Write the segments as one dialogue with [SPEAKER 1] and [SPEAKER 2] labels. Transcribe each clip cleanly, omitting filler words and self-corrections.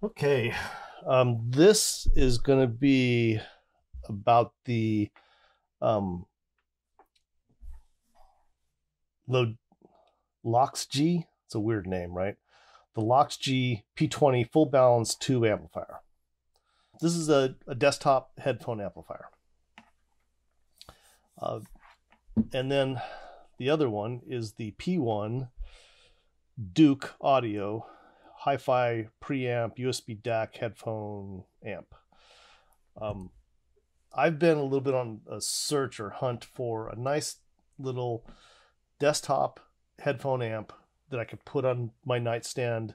[SPEAKER 1] Okay, this is going to be about the um, Loxjie. It's a weird name, right? The Loxjie P20 full balance tube amplifier. This is a desktop headphone amplifier. And then the other one is the P1 Douk audio hi-fi preamp USB DAC headphone amp. I've been a little bit on a search or hunt for a nice little desktop headphone amp that I could put on my nightstand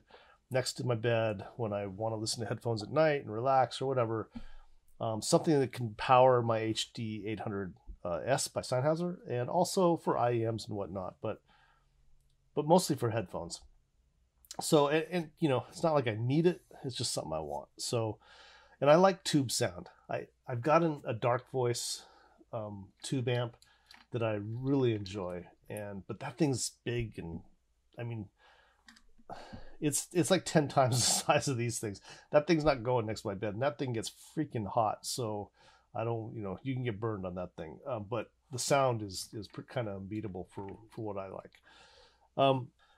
[SPEAKER 1] next to my bed when I want to listen to headphones at night and relax or whatever. Something that can power my HD 800S by Sennheiser, and also for IEMs and whatnot, but mostly for headphones. So, and you know, it's not like I need it. It's just something I want. So, and I like tube sound. I've gotten a dark voice tube amp that I really enjoy, but that thing's big, and I mean, it's like 10 times the size of these things. That thing's not going next to my bed, and that thing gets freaking hot. So I don't, you know, you can get burned on that thing. But the sound is kind of unbeatable for what I like.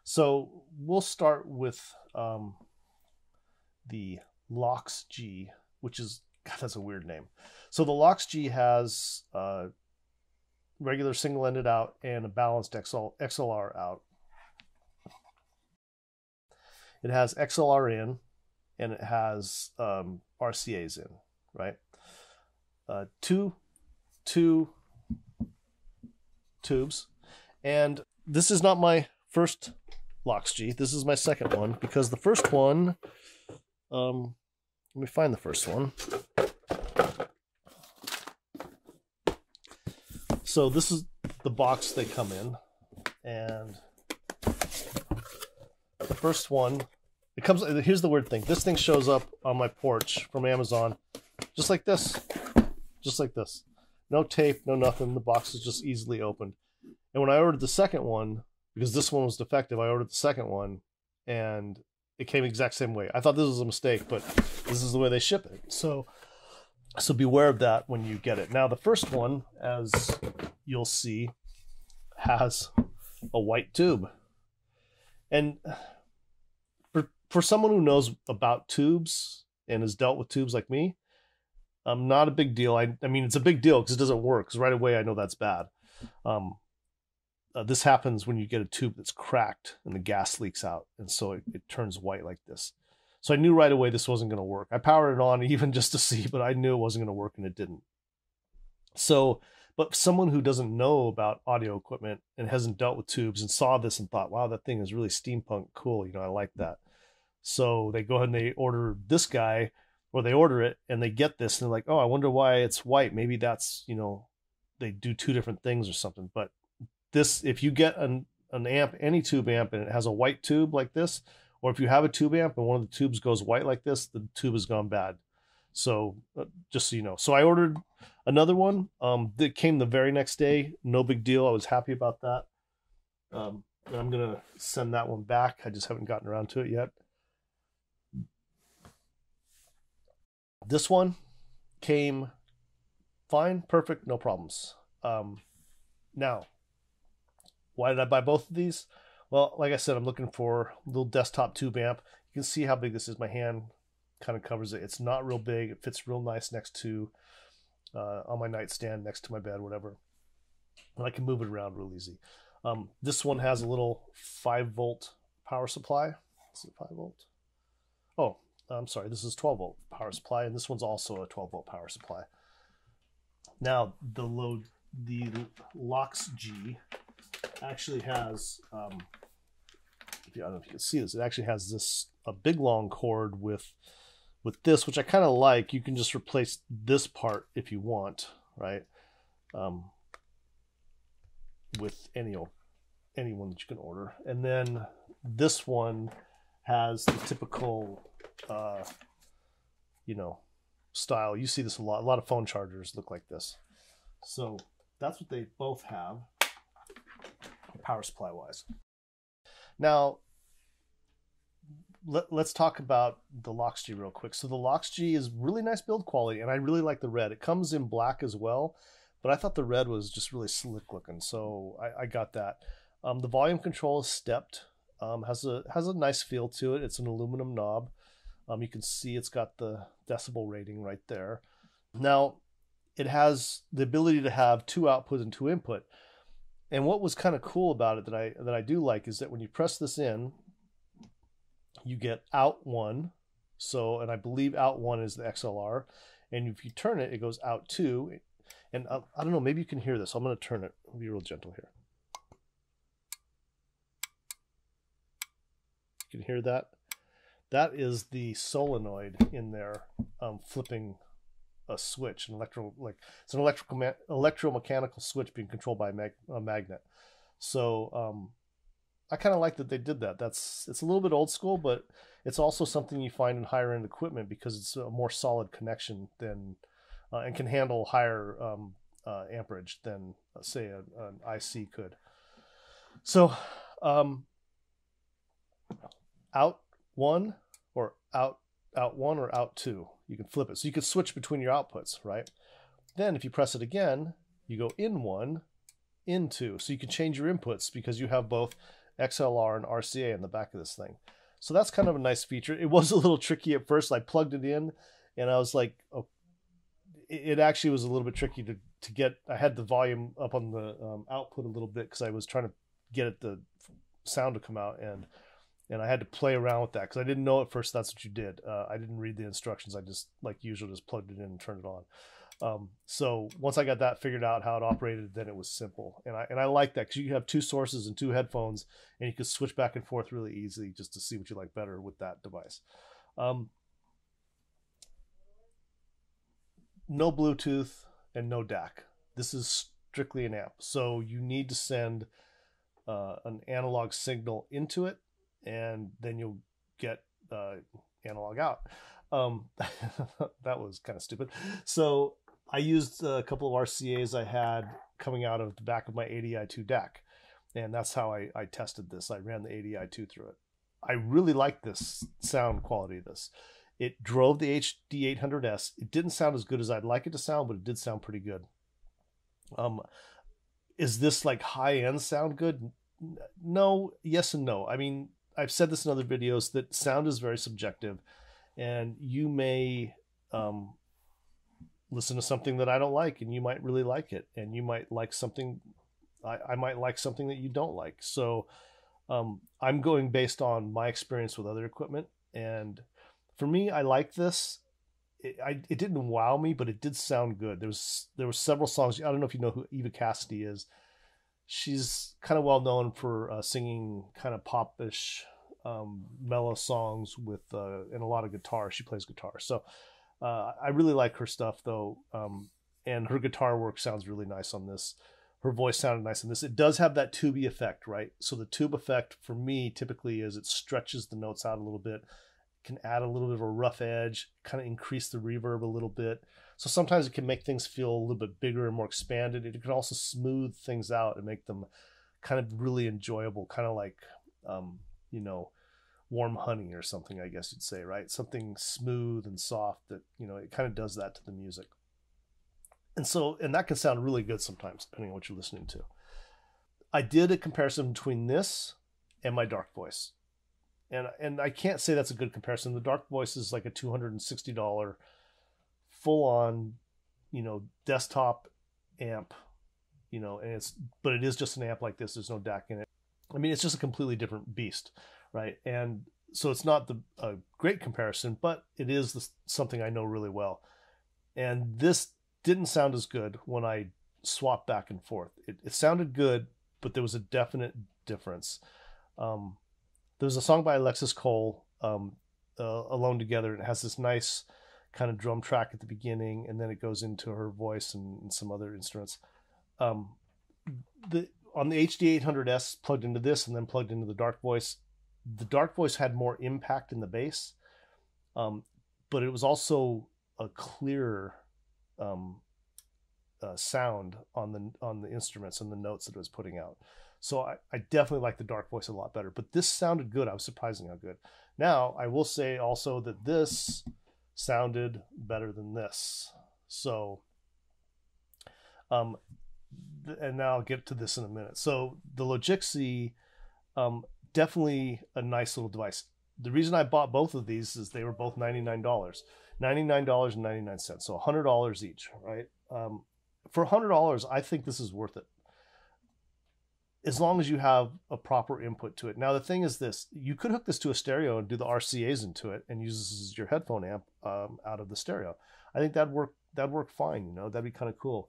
[SPEAKER 1] So we'll start with the Loxjie, which is, God, that's a weird name. So the Loxjie has regular single-ended out and a balanced XLR out. It has XLR in, and it has RCAs in, right? Two tubes, and this is not my first Loxjie. This is my second one, because the first one, let me find the first one. So this is the box they come in, and the first one, it comes, here's the weird thing. This thing shows up on my porch from Amazon, just like this. Just like this. No tape, no nothing. The box is just easily opened. And when I ordered the second one, because this one was defective, I ordered the second one, and it came the exact same way. I thought this was a mistake, but this is the way they ship it. So beware of that when you get it. Now, the first one, as you'll see, has a white tube. And for someone who knows about tubes and has dealt with tubes like me, not a big deal. I mean, it's a big deal because it doesn't work. Because right away I know that's bad. This happens when you get a tube that's cracked and the gas leaks out, and so it turns white like this. So I knew right away this wasn't going to work. I powered it on even just to see, but I knew it wasn't going to work, and it didn't. So, but someone who doesn't know about audio equipment and hasn't dealt with tubes and saw this and thought, wow, that thing is really steampunk cool. You know, I like that. So they go ahead and they order this guy, or they order it and they get this, and they're like, oh, I wonder why it's white. Maybe that's, you know, they do two different things or something. But this, if you get an amp, any tube amp, and it has a white tube like this, or if you have a tube amp and one of the tubes goes white like this, the tube has gone bad. So just so you know. So I ordered another one. That came the very next day. No big deal. I was happy about that. And I'm going to send that one back. I just haven't gotten around to it yet. This one came fine, perfect, no problems. Now, why did I buy both of these? Well, like I said, I'm looking for a little desktop tube amp. You can see how big this is. My hand kind of covers it. It's not real big. It fits real nice next to, on my nightstand, next to my bed, whatever. And I can move it around real easy. This one has a little 5-volt power supply. Is it 5 volt? Oh, I'm sorry, this is 12-volt power supply, and this one's also a 12-volt power supply. Now, the Loxjie actually has, I don't know if you can see this, it actually has this, a big long cord with this, which I kind of like. You can just replace this part if you want, right? With any one that you can order. And then this one has the typical you know, style. You see this a lot. A lot of phone chargers look like this. So that's what they both have, power supply wise. Now, let's talk about the Loxjie real quick. So the Loxjie is really nice build quality, and I really like the red. It comes in black as well, but I thought the red was just really slick looking, so I got that. The volume control is stepped, has a nice feel to it. It's an aluminum knob. You can see it's got the decibel rating right there. Now, it has the ability to have 2 outputs and 2 input. And what was kind of cool about it that I do like is that when you press this in, you get out 1. So, and I believe out 1 is the XLR. And if you turn it, it goes out 2. And I don't know, maybe you can hear this. I'm going to turn it. I'll be real gentle here. You can hear that. That is the solenoid in there flipping a switch, it's an electromechanical switch being controlled by a magnet. So I kind of like that they did that. It's a little bit old school, but it's also something you find in higher end equipment because it's a more solid connection than and can handle higher amperage than say an IC could. So out 1 or out 1 or out 2. You can flip it. So you can switch between your outputs, right? Then if you press it again, you go in 1, in 2. So you can change your inputs because you have both XLR and RCA in the back of this thing. So that's kind of a nice feature. It was a little tricky at first. I plugged it in and I was like, oh, it actually was a little bit tricky to get. I had the volume up on the output a little bit because I was trying to get the sound to come out, and I had to play around with that because I didn't know at first that's what you did. I didn't read the instructions. I just, like usual, just plugged it in and turned it on. So once I got that figured out how it operated, then it was simple. And I like that because you have 2 sources and 2 headphones, and you can switch back and forth really easily just to see what you like better with that device. No Bluetooth and no DAC. This is strictly an amp. So you need to send an analog signal into it, and then you'll get analog out. That was kind of stupid. So I used a couple of RCAs I had coming out of the back of my ADI2 DAC, and that's how I tested this. I ran the ADI2 through it. I really like this sound quality of this. It drove the HD800S. It didn't sound as good as I'd like it to sound, but it did sound pretty good. Is this like high-end sound good? No, yes and no. I mean, I've said this in other videos that sound is very subjective, and you may listen to something that I don't like, and you might really like it, and you might like something. I might like something that you don't like. So I'm going based on my experience with other equipment, and for me, I like this. It didn't wow me, but it did sound good. There were several songs. I don't know if you know who Eva Cassidy is. She's kind of well known for singing kind of popish, mellow songs with and a lot of guitar. She plays guitar, so I really like her stuff though, and her guitar work sounds really nice on this. Her voice sounded nice on this. It does have that tubey effect, right? So the tube effect for me typically is it stretches the notes out a little bit, can add a little bit of a rough edge, kind of increase the reverb a little bit. So sometimes it can make things feel a little bit bigger and more expanded. It can also smooth things out and make them kind of really enjoyable, kind of like, you know, warm honey or something, I guess you'd say, right? Something smooth and soft that, you know, it kind of does that to the music. And that can sound really good sometimes, depending on what you're listening to. I did a comparison between this and my Dark Voice. And I can't say that's a good comparison. The Dark Voice is like a $260 full-on, you know, desktop amp, you know, but it is just an amp like this. There's no DAC in it. I mean, it's just a completely different beast, right? And so it's not a great comparison, but it is something I know really well. And this didn't sound as good when I swapped back and forth. It sounded good, but there was a definite difference. There was a song by Alexis Cole, Alone Together, and it has this nice kind of drum track at the beginning, and then it goes into her voice and some other instruments. On the HD800S plugged into this and then plugged into the Dark Voice had more impact in the bass, but it was also a clearer sound on the instruments and the notes that it was putting out. So I definitely like the dark voice a lot better, but this sounded good. I was surprised how good. Now, I will say also that this sounded better than this. So, and now I'll get to this in a minute. So the Loxjie, definitely a nice little device. The reason I bought both of these is they were both $99. $99.99, so $100 each, right? For $100, I think this is worth it, as long as you have a proper input to it. Now, the thing is this, you could hook this to a stereo and do the RCAs into it and use this as your headphone amp out of the stereo. I think that'd work fine, you know, that'd be kind of cool.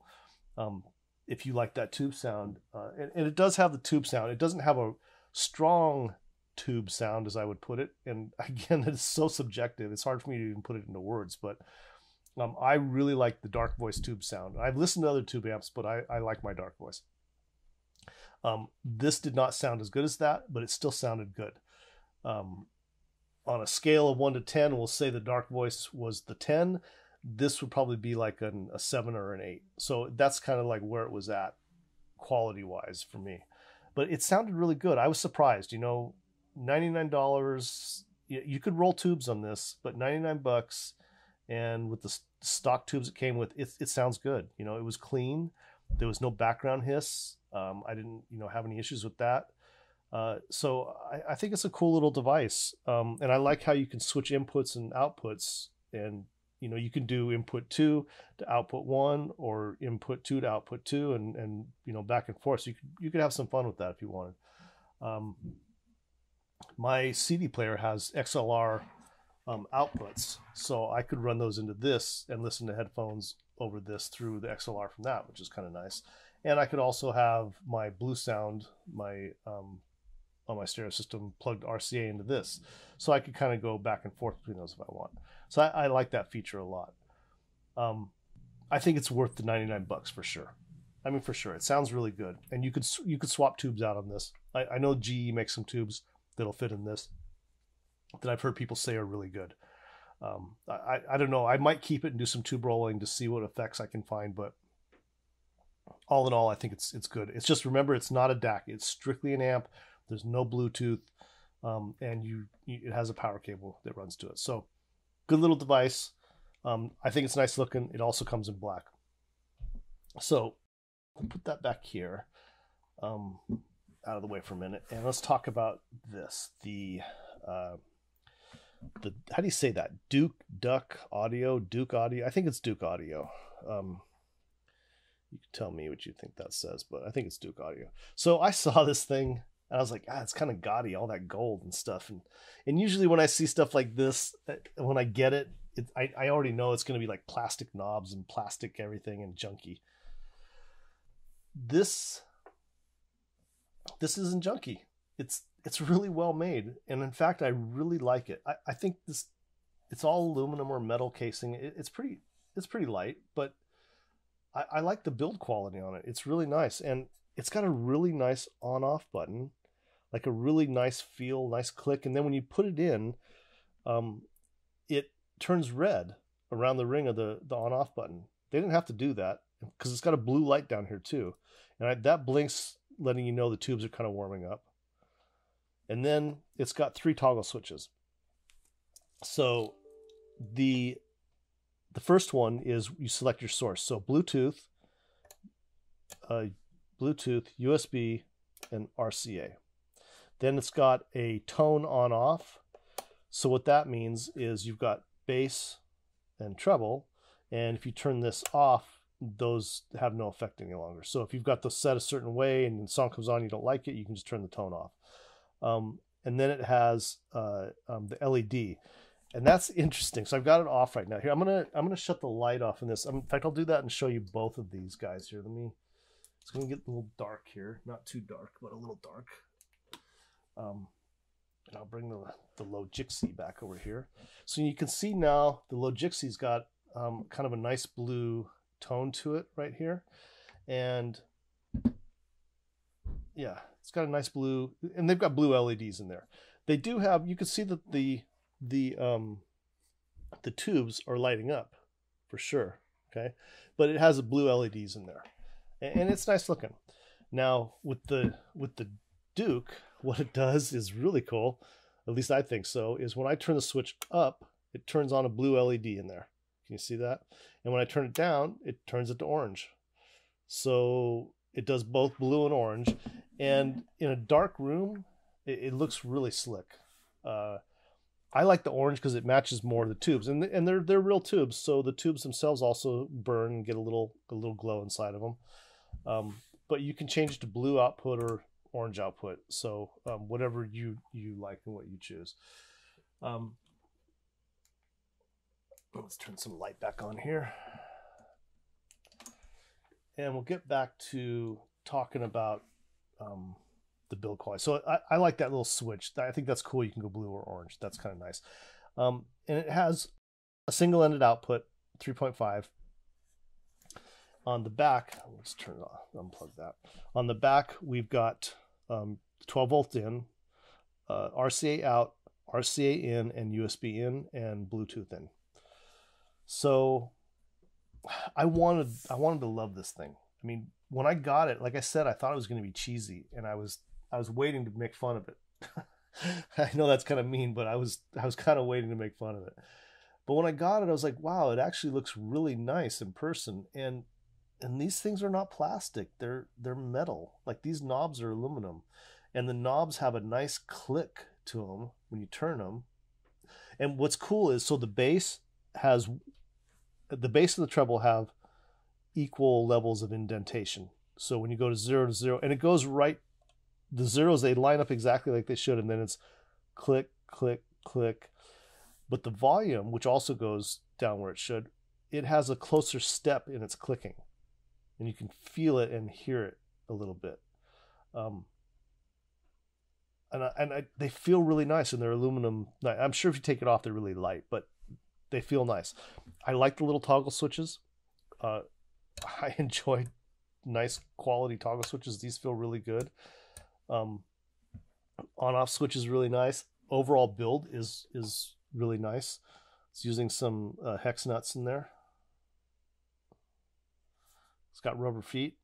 [SPEAKER 1] If you like that tube sound, and it does have the tube sound. It doesn't have a strong tube sound, as I would put it. And again, it's so subjective. It's hard for me to even put it into words, but I really like the dark voice tube sound. I've listened to other tube amps, but I like my dark voice. This did not sound as good as that, but it still sounded good. On a scale of 1 to 10, we'll say the dark voice was the 10. This would probably be like a 7 or an 8. So that's kind of like where it was at quality wise for me. But it sounded really good. I was surprised, you know, $99. You could roll tubes on this, but $99, and with the stock tubes it came with, it sounds good. You know, it was clean. There was no background hiss. I didn't, you know, have any issues with that. So I think it's a cool little device. And I like how you can switch inputs and outputs, and you know, you can do input 2 to output 1, or input 2 to output 2, and you know, back and forth. So you could have some fun with that if you wanted. My CD player has XLR outputs, so I could run those into this and listen to headphones over this through the XLR from that, which is kind of nice. And I could also have my Blue Sound, my on my stereo system, plugged RCA into this, so I could kind of go back and forth between those if I want. So I like that feature a lot. I think it's worth the $99 for sure. I mean, for sure, it sounds really good, and you could swap tubes out on this. I know GE makes some tubes that'll fit in this that I've heard people say are really good. I don't know. I might keep it and do some tube rolling to see what effects I can find, but all in all, I think it's good. It's just, remember, it's not a DAC. It's strictly an amp. There's no Bluetooth, and it has a power cable that runs to it. So good little device. I think it's nice looking. It also comes in black. So I'll put that back here, out of the way for a minute, and let's talk about this. The how do you say that? Douk audio. I think it's Douk audio. You can tell me what you think that says, but I think it's Douk audio. So I saw this thing and I was like, it's kind of gaudy, all that gold and stuff. And usually when I see stuff like this, when I get it, I already know it's going to be like plastic knobs and plastic everything and junky. This isn't junky. It's really well made, and in fact, I really like it. I think it's all aluminum or metal casing. It's pretty light, but I like the build quality on it. It's really nice, and it's got a really nice on-off button, like a really nice feel, nice click, and then when you put it in, it turns red around the ring of the on-off button. They didn't have to do that because it's got a blue light down here too, and that blinks, letting you know the tubes are kind of warming up. And then it's got 3 toggle switches. So the first one is you select your source. So Bluetooth, USB, and RCA. Then it's got a tone on off. So what that means is you've got bass and treble, and if you turn this off, those have no effect any longer. So if you've got those set a certain way and the song comes on, you don't like it, you can just turn the tone off. And then it has the LED, and that's interesting. So I've got it off right now. Here, I'm gonna shut the light off in this. In fact, I'll do that and show you both of these guys here. It's gonna get a little dark here, not too dark, but a little dark. And I'll bring the Loxjie back over here, so you can see now the Loxjie's got kind of a nice blue tone to it right here, and yeah, it's got a nice blue, and they've got blue LEDs in there. They do have, you can see that the tubes are lighting up for sure, okay, but it has a blue LEDs in there, and it's nice looking. Now with the Douk, what it does is really cool. At least I think so. Is when I turn the switch up, it turns on a blue LED in there. Can you see that? And when I turn it down, it turns it to orange. So it does both blue and orange. And in a dark room, it looks really slick. I like the orange because it matches more of the tubes, and they're real tubes, so the tubes themselves also burn and get a little glow inside of them. But you can change it to blue output or orange output, so whatever you like and what you choose. Let's turn some light back on here, and we'll get back to talking about the build quality. So I like that little switch. I think that's cool. You can go blue or orange. That's kind of nice. And it has a single-ended output, 3.5. On the back, let's turn it off, unplug that. On the back, we've got 12 volt in, RCA out, RCA in, and USB in, and Bluetooth in. So I wanted to love this thing. I mean, when I got it, like I said, I thought it was going to be cheesy, and I was waiting to make fun of it. I know that's kind of mean, but I was kind of waiting to make fun of it. But when I got it, I was like, wow, it actually looks really nice in person. And these things are not plastic. They're metal. Like, these knobs are aluminum, and the knobs have a nice click to them when you turn them. And what's cool is, so the bass and the treble have equal levels of indentation. So when you go to 0 to 0, and it goes right, the zeros, they line up exactly like they should, and then it's click, click, click. But the volume, which also goes down where it should, it has a closer step in its clicking, and you can feel it and hear it a little bit. They feel really nice, and they're aluminum. I'm sure if you take it off, they're really light, but they feel nice. I like the little toggle switches. I enjoy nice quality toggle switches. These feel really good. On-off switch is really nice. Overall build is really nice. It's using some hex nuts in there. It's got rubber feet.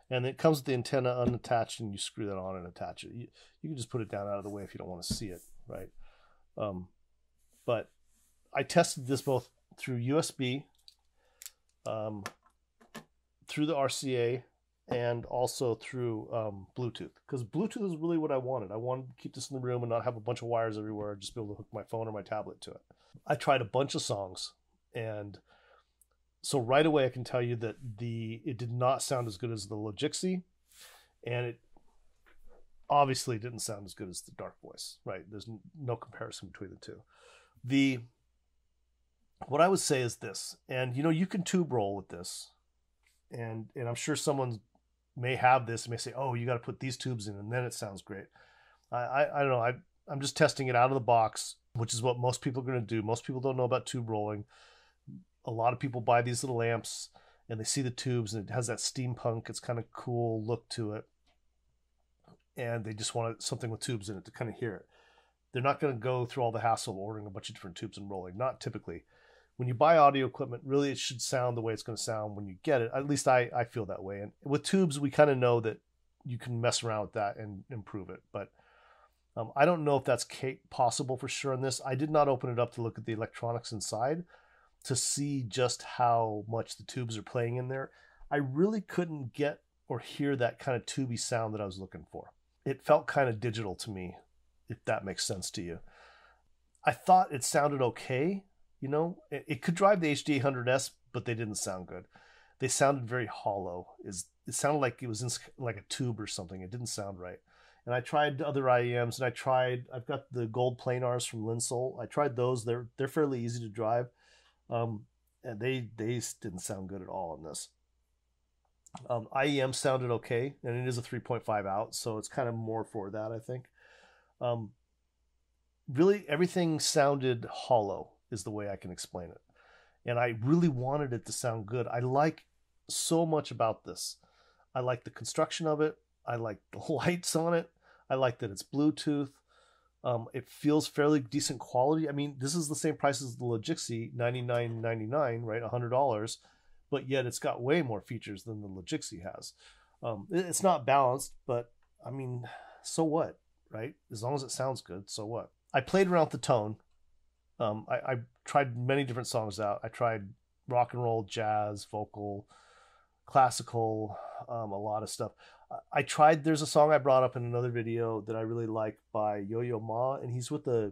[SPEAKER 1] And it comes with the antenna unattached, and you screw that on and attach it. You can just put it down out of the way if you don't want to see it, right? But I tested this both through USB, through the RCA, and also through Bluetooth, because Bluetooth is really what I wanted. I wanted to keep this in the room and not have a bunch of wires everywhere, just be able to hook my phone or my tablet to it. I tried a bunch of songs, and so right away I can tell you that it did not sound as good as the Loxjie, and it obviously didn't sound as good as the Dark Voice, right? There's no comparison between the two. What I would say is this, and you can tube roll with this, and I'm sure someone may have this and may say, oh, you got to put these tubes in and then it sounds great. I don't know. I'm just testing it out of the box, which is what most people are going to do. Most people don't know about tube rolling. A lot of people buy these little amps and they see the tubes, and it has that steampunk, it's kind of cool look to it, and they just want something with tubes in it to kind of hear it. They're not going to go through all the hassle of ordering a bunch of different tubes and rolling. Not typically. When you buy audio equipment, really it should sound the way it's going to sound when you get it. At least I feel that way. And with tubes, we kind of know that you can mess around with that and improve it. But I don't know if that's possible for sure on this. I did not open it up to look at the electronics inside to see just how much the tubes are playing in there. I really couldn't get or hear that kind of tubey sound that I was looking for. It felt kind of digital to me, if that makes sense to you. I thought it sounded okay. It could drive the HD800S, but they didn't sound good. They sounded very hollow. It sounded like it was in like a tube or something. It didn't sound right. And I tried other IEMs, and I've got the gold planars from Linsol. I tried those. They're fairly easy to drive. And they didn't sound good at all in this. IEM sounded okay, and it is a 3.5 out, so it's kind of more for that, I think. Really, everything sounded hollow is the way I can explain it. And I really wanted it to sound good. I like so much about this. I like the construction of it. I like the lights on it. I like that it's Bluetooth. It feels fairly decent quality. I mean, this is the same price as the Loxjie, $99.99, right? $100. but yet it's got way more features than the Loxjie has. It's not balanced, but I mean, so what, right? As long as it sounds good, so what? I played around with the tone. I tried many different songs out. I tried rock and roll, jazz, vocal, classical, a lot of stuff. There's a song I brought up in another video that I really like by Yo-Yo Ma, and he's with a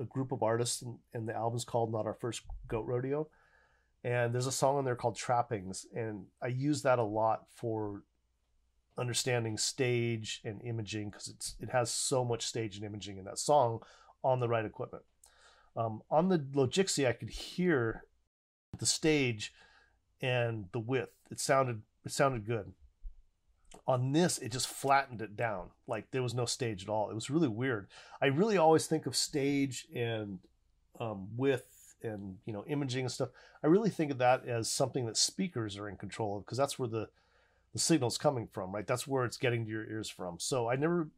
[SPEAKER 1] group of artists, and the album's called Not Our First Goat Rodeo. And there's a song on there called Trappings, and I use that a lot for understanding stage and imaging, because it has so much stage and imaging in that song on the right equipment. On the Loxjie, I could hear the stage and the width. It sounded good. On this, it just flattened it down. Like there was no stage at all. It was really weird. I really always think of stage and width and imaging and stuff. I really think of that as something that speakers are in control of, because that's where the signal's coming from, right? That's where it's getting to your ears from. So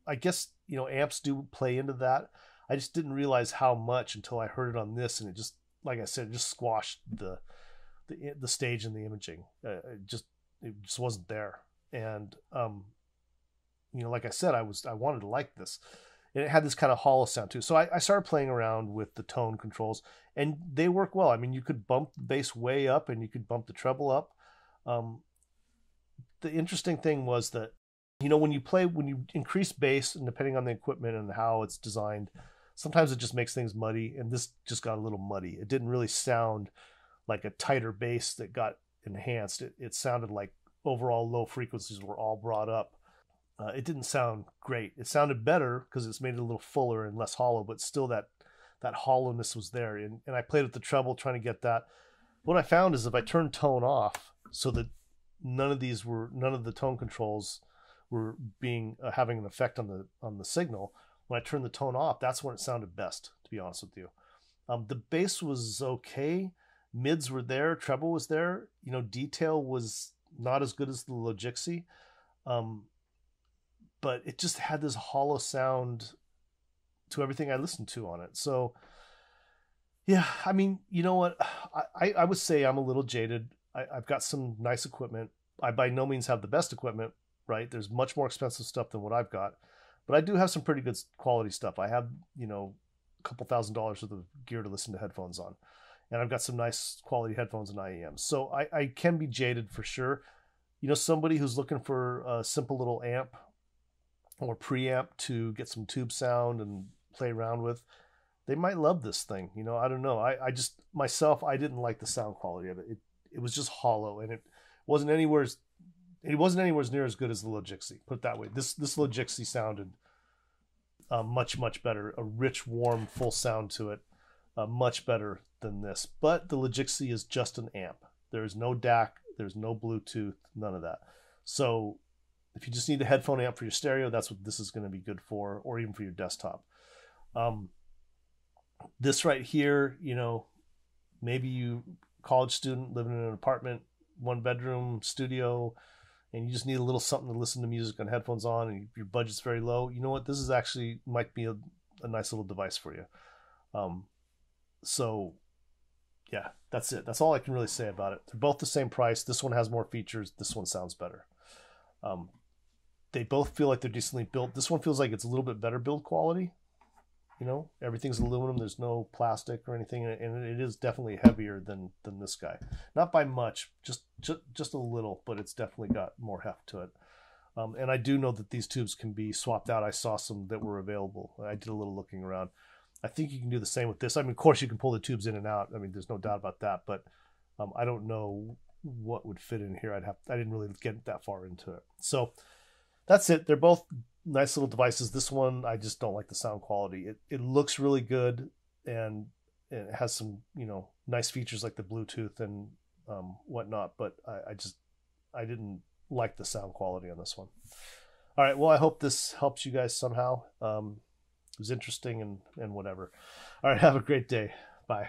[SPEAKER 1] I guess amps do play into that. I just didn't realize how much until I heard it on this, and it just, like I said, it just squashed the stage and the imaging. It just wasn't there. And like I said, I wanted to like this, and it had this kind of hollow sound too. So I started playing around with the tone controls, and they work well. I mean, you could bump the bass way up, and you could bump the treble up. The interesting thing was that when you increase bass, and depending on the equipment and how it's designed, sometimes it just makes things muddy, and this just got a little muddy. It didn't really sound like a tighter bass that got enhanced. It sounded like overall low frequencies were all brought up. It didn't sound great. It sounded better because it's made it a little fuller and less hollow, but still that hollowness was there. And I played with the treble trying to get that. What I found is if I turned tone off so that none of the tone controls were having an effect on the signal, when I turned the tone off, that's when it sounded best, to be honest with you. The bass was okay. Mids were there. Treble was there. Detail was not as good as the Loxjie, but it just had this hollow sound to everything I listened to on it. So yeah, I mean, you know what? I would say I'm a little jaded. I've got some nice equipment. I by no means have the best equipment, right? There's much more expensive stuff than what I've got, but I do have some pretty good quality stuff. I have, a couple $1,000s worth of gear to listen to headphones on. And I've got some nice quality headphones and IEMs. So I can be jaded for sure. Somebody who's looking for a simple little amp or preamp to get some tube sound and play around with, they might love this thing. I don't know. I just, myself, I didn't like the sound quality of it. It was just hollow, and it wasn't anywhere near as good as the Loxjie. Put it that way. This Loxjie sounded much, much better. A rich, warm, full sound to it. Much better than this. But the Loxjie is just an amp. There's no DAC, there's no Bluetooth, none of that. So if you just need a headphone amp for your stereo, that's what this is going to be good for, or even for your desktop. This right here, maybe you college student living in an apartment, 1-bedroom studio, and you just need a little something to listen to music on headphones on, and your budget's very low. You know what? This is actually might be a nice little device for you. So yeah, that's it. That's all I can really say about it. They're both the same price. This one has more features. This one sounds better. They both feel like they're decently built. This one feels like it's a little bit better build quality. Everything's aluminum. There's no plastic or anything, and it is definitely heavier than this guy. Not by much, just a little, but it's definitely got more heft to it. And I do know that these tubes can be swapped out. I saw some that were available. I did a little looking around. I think you can do the same with this. I mean, of course, you can pull the tubes in and out. I mean, there's no doubt about that. But I don't know what would fit in here. I didn't really get that far into it. So that's it. They're both nice little devices. This one, I just don't like the sound quality. It looks really good, and it has some nice features like the Bluetooth and whatnot. But I didn't like the sound quality on this one. All right. Well, I hope this helps you guys somehow. It was interesting and whatever. All right. Have a great day. Bye.